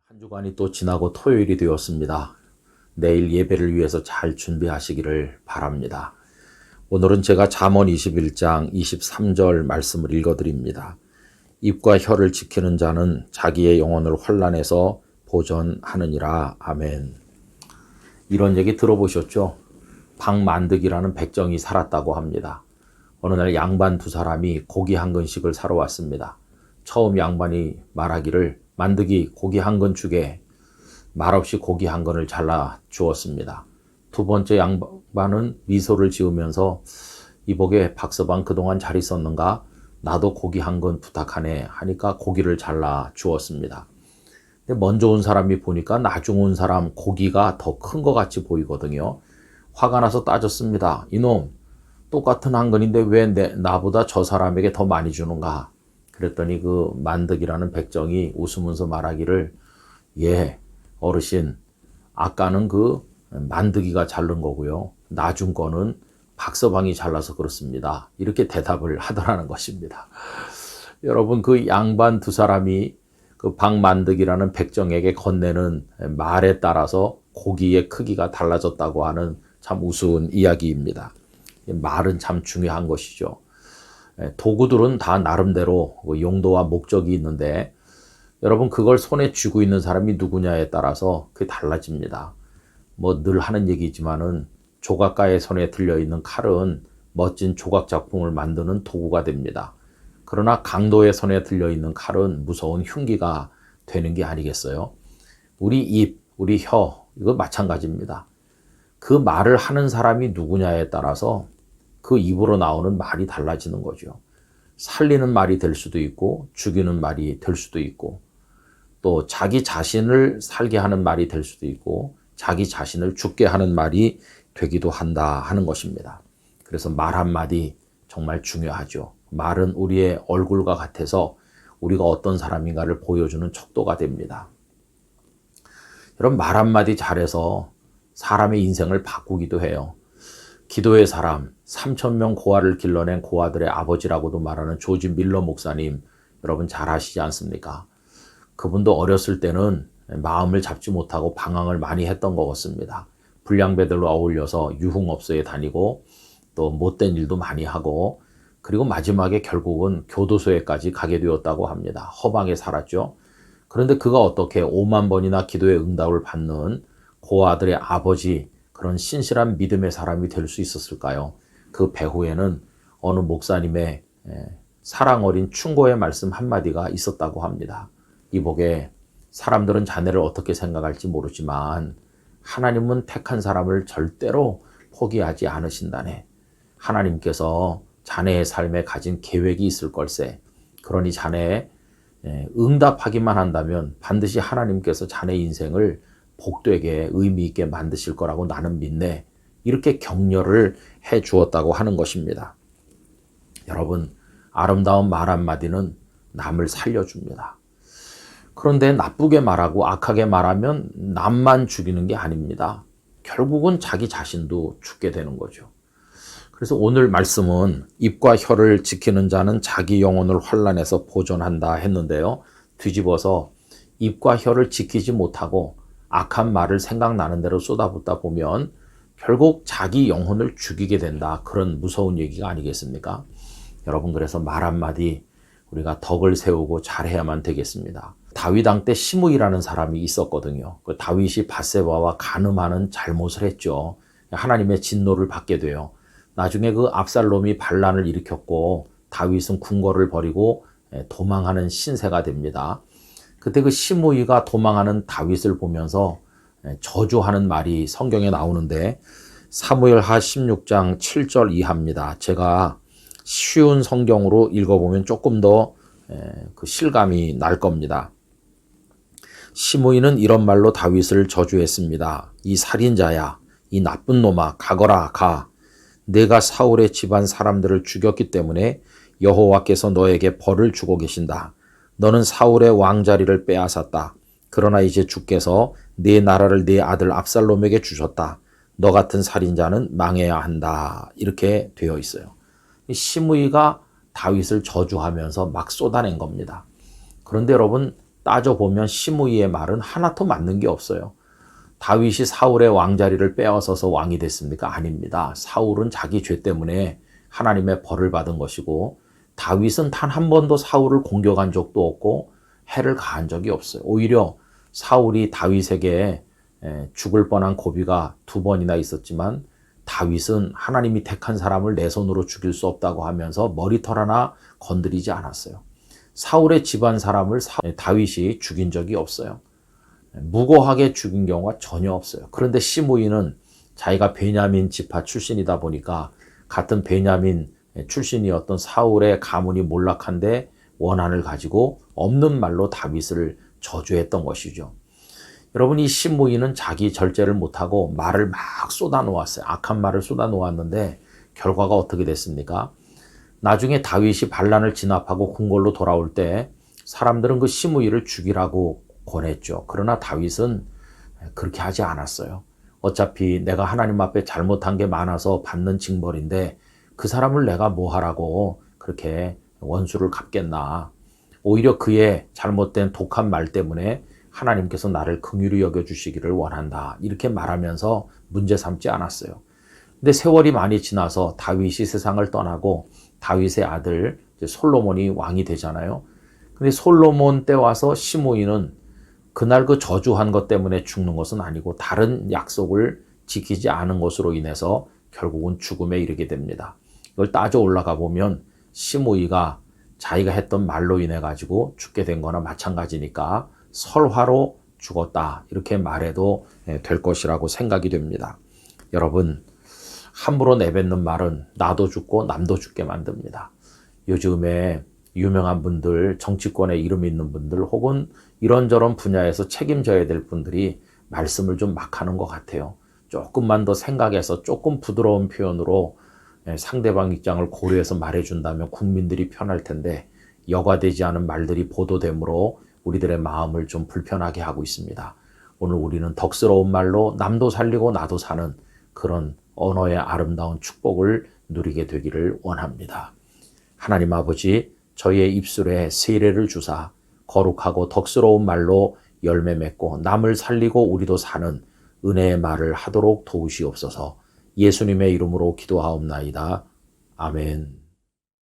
한 주간이 또 지나고 토요일이 되었습니다. 내일 예배를 위해서 잘 준비하시기를 바랍니다. 오늘은 제가 잠언 21장 23절 말씀을 읽어드립니다. 입과 혀를 지키는 자는 자기의 영혼을 환난에서 보전하느니라. 아멘. 이런 얘기 들어보셨죠? 박만득이라는 백정이 살았다고 합니다. 어느 날 양반 두 사람이 고기 한 근씩을 사러 왔습니다. 처음 양반이 말하기를 만득이 고기 한 근 주게, 말없이 고기 한 근을 잘라 주었습니다. 두 번째 양반은 미소를 지으면서 이복에 박서방 그동안 잘 있었는가? 나도 고기 한 근 부탁하네 하니까 고기를 잘라 주었습니다. 근데 먼저 온 사람이 보니까 나중 온 사람 고기가 더 큰 것 같이 보이거든요. 화가 나서 따졌습니다. 이놈, 똑같은 한 근인데 왜 나보다 저 사람에게 더 많이 주는가? 그랬더니 그 만득이라는 백정이 웃으면서 말하기를, 예, 어르신, 아까는 그 만득이가 자른 거고요. 나중 거는 박서방이 잘라서 그렇습니다. 이렇게 대답을 하더라는 것입니다. 여러분, 그 양반 두 사람이 그 박만득이라는 백정에게 건네는 말에 따라서 고기의 크기가 달라졌다고 하는 참 우스운 이야기입니다. 말은 참 중요한 것이죠. 도구들은 다 나름대로 용도와 목적이 있는데 여러분, 그걸 손에 쥐고 있는 사람이 누구냐에 따라서 그게 달라집니다. 뭐 늘 하는 얘기지만은 조각가의 손에 들려있는 칼은 멋진 조각 작품을 만드는 도구가 됩니다. 그러나 강도의 손에 들려있는 칼은 무서운 흉기가 되는 게 아니겠어요? 우리 입, 우리 혀, 이거 마찬가지입니다. 그 말을 하는 사람이 누구냐에 따라서 그 입으로 나오는 말이 달라지는 거죠. 살리는 말이 될 수도 있고 죽이는 말이 될 수도 있고 또 자기 자신을 살게 하는 말이 될 수도 있고 자기 자신을 죽게 하는 말이 되기도 한다 하는 것입니다. 그래서 말 한마디 정말 중요하죠. 말은 우리의 얼굴과 같아서 우리가 어떤 사람인가를 보여주는 척도가 됩니다. 여러분, 말 한마디 잘해서 사람의 인생을 바꾸기도 해요. 기도의 사람, 3,000명 고아를 길러낸 고아들의 아버지라고도 말하는 조지 밀러 목사님, 여러분 잘 아시지 않습니까? 그분도 어렸을 때는 마음을 잡지 못하고 방황을 많이 했던 것 같습니다. 불량배들로 어울려서 유흥업소에 다니고 또 못된 일도 많이 하고 그리고 마지막에 결국은 교도소에까지 가게 되었다고 합니다. 허방에 살았죠. 그런데 그가 어떻게 5만 번이나 기도의 응답을 받는 고아들의 아버지, 그런 신실한 믿음의 사람이 될 수 있었을까요? 그 배후에는 어느 목사님의 사랑 어린 충고의 말씀 한마디가 있었다고 합니다. 이복에 사람들은 자네를 어떻게 생각할지 모르지만 하나님은 택한 사람을 절대로 포기하지 않으신다네. 하나님께서 자네의 삶에 가진 계획이 있을 걸세. 그러니 자네 응답하기만 한다면 반드시 하나님께서 자네 인생을 복되게 의미 있게 만드실 거라고 나는 믿네. 이렇게 격려를 해 주었다고 하는 것입니다. 여러분, 아름다운 말 한마디는 남을 살려줍니다. 그런데 나쁘게 말하고 악하게 말하면 남만 죽이는 게 아닙니다. 결국은 자기 자신도 죽게 되는 거죠. 그래서 오늘 말씀은 입과 혀를 지키는 자는 자기 영혼을 환난에서 보존한다 했는데요. 뒤집어서 입과 혀를 지키지 못하고 악한 말을 생각나는 대로 쏟아붓다 보면 결국 자기 영혼을 죽이게 된다. 그런 무서운 얘기가 아니겠습니까? 여러분, 그래서 말 한마디 우리가 덕을 세우고 잘해야만 되겠습니다. 다윗 왕 때 시므이라는 사람이 있었거든요. 그 다윗이 밧세바와 간음하는 잘못을 했죠. 하나님의 진노를 받게 돼요. 나중에 그 압살롬이 반란을 일으켰고 다윗은 궁궐을 버리고 도망하는 신세가 됩니다. 그때 그 시므이가 도망하는 다윗을 보면서 저주하는 말이 성경에 나오는데 사무엘하 16장 7절 이하입니다. 제가 쉬운 성경으로 읽어보면 조금 더 그 실감이 날 겁니다. 시므이는 이런 말로 다윗을 저주했습니다. 이 살인자야, 이 나쁜 놈아, 가거라 가. 내가 사울의 집안 사람들을 죽였기 때문에 여호와께서 너에게 벌을 주고 계신다. 너는 사울의 왕자리를 빼앗았다. 그러나 이제 주께서 네 나라를 네 아들 압살롬에게 주셨다. 너 같은 살인자는 망해야 한다. 이렇게 되어 있어요. 시므이가 다윗을 저주하면서 막 쏟아낸 겁니다. 그런데 여러분 따져보면 시므이의 말은 하나도 맞는 게 없어요. 다윗이 사울의 왕자리를 빼앗아서 왕이 됐습니까? 아닙니다. 사울은 자기 죄 때문에 하나님의 벌을 받은 것이고 다윗은 단 한 번도 사울을 공격한 적도 없고 해를 가한 적이 없어요. 오히려 사울이 다윗에게 죽을 뻔한 고비가 2번이나 있었지만 다윗은 하나님이 택한 사람을 내 손으로 죽일 수 없다고 하면서 머리털 하나 건드리지 않았어요. 사울의 집안 사람을 다윗이 죽인 적이 없어요. 무고하게 죽인 경우가 전혀 없어요. 그런데 시므이는 자기가 베냐민 지파 출신이다 보니까 같은 베냐민 출신이었던 사울의 가문이 몰락한데 원한을 가지고 없는 말로 다윗을 저주했던 것이죠. 여러분 이 시므이는 자기 절제를 못하고 말을 막 쏟아놓았어요. 악한 말을 쏟아놓았는데 결과가 어떻게 됐습니까? 나중에 다윗이 반란을 진압하고 궁궐로 돌아올 때 사람들은 그 시므이를 죽이라고 권했죠. 그러나 다윗은 그렇게 하지 않았어요. 어차피 내가 하나님 앞에 잘못한 게 많아서 받는 징벌인데 그 사람을 내가 뭐 하라고 그렇게 원수를 갚겠나. 오히려 그의 잘못된 독한 말 때문에 하나님께서 나를 긍휼히 여겨주시기를 원한다. 이렇게 말하면서 문제 삼지 않았어요. 근데 세월이 많이 지나서 다윗이 세상을 떠나고 다윗의 아들 솔로몬이 왕이 되잖아요. 근데 솔로몬 때 와서 시므이는 그날 그 저주한 것 때문에 죽는 것은 아니고 다른 약속을 지키지 않은 것으로 인해서 결국은 죽음에 이르게 됩니다. 이걸 따져 올라가 보면 시므이가 자기가 했던 말로 인해 가지고 죽게 된 거나 마찬가지니까 설화로 죽었다 이렇게 말해도 될 것이라고 생각이 됩니다. 여러분 함부로 내뱉는 말은 나도 죽고 남도 죽게 만듭니다. 요즘에 유명한 분들, 정치권에 이름 있는 분들 혹은 이런저런 분야에서 책임져야 될 분들이 말씀을 좀 막 하는 것 같아요. 조금만 더 생각해서 조금 부드러운 표현으로 상대방 입장을 고려해서 말해준다면 국민들이 편할 텐데 여과되지 않은 말들이 보도되므로 우리들의 마음을 좀 불편하게 하고 있습니다. 오늘 우리는 덕스러운 말로 남도 살리고 나도 사는 그런 언어의 아름다운 축복을 누리게 되기를 원합니다. 하나님 아버지, 저희의 입술에 세례를 주사 거룩하고 덕스러운 말로 열매 맺고 남을 살리고 우리도 사는 은혜의 말을 하도록 도우시옵소서. 예수님의 이름으로 기도하옵나이다. 아멘.